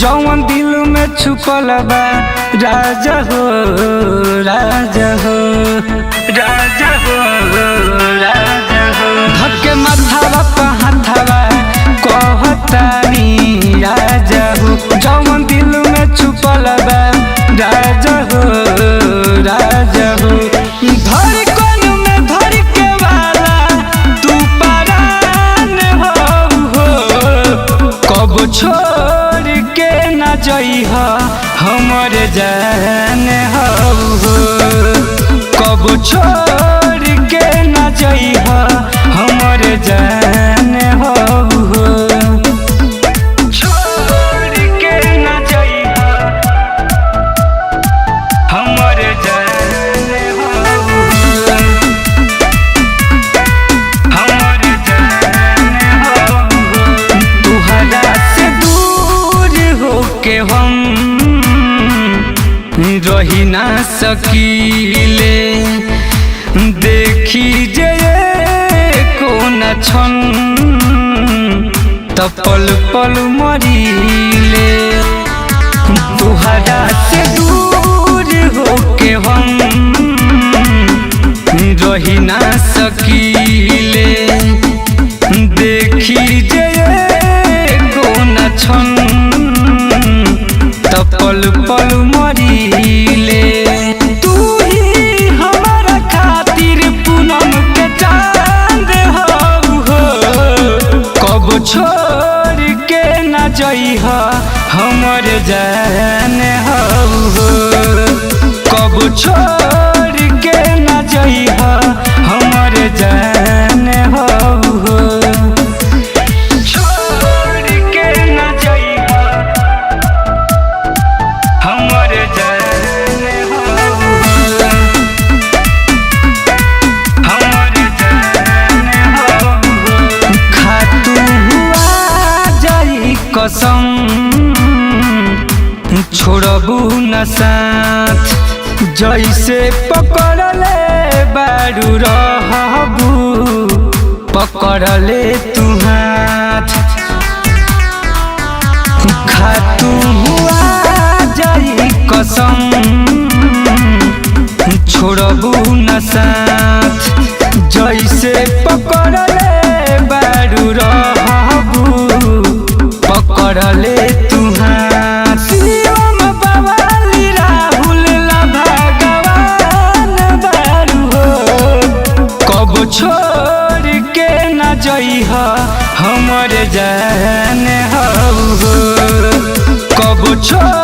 जौन दिल में छुपल बा राजा हो राजा हो राजा हो राजा हो। धक्के माथावा पे हाथावा कहतानी राजा हो, जौन दिल में छुपल बा राजा हो राजा हो। धड़कन में धर के वाला तू परान हो, कब छोड़ के न जइहा हमर जान हो, कब छोड़ के न जइहा हमर जान हो। छोड़ के न जइहा हमर जान हो, हमर जान हो। तुहरा से दूर होके हम रही ना सकीले, देखी जे कोन छन त पल पल मरीले। तुहरा से दूर होके हम रही ना सकीले, देखी जे कोन छन त पल पल मरीले। तू ही हमारा खातिर पूनम के चांद हो, कब छोड़ के न जइहा हमर जान हो, कब छोड़ के न जइहा हमर जान हो। छोड़ के न जइहा हमर जान हो, हमर जान हो। खातू हुआ जाई कसम छोड़बू न साथ, जैसे पकड़ले बारू रहबू पकड़ले तू हाथ। खातू हुआ जाई कसम छोड़बू न साथ, जैसे पकड़ले बारू रहबू पकड़ले तू हाथ। शिवम बवाली राहुल ला भगवान बारू हो, कब छोड़ के न जइहा हमर जान हो, कब छोड़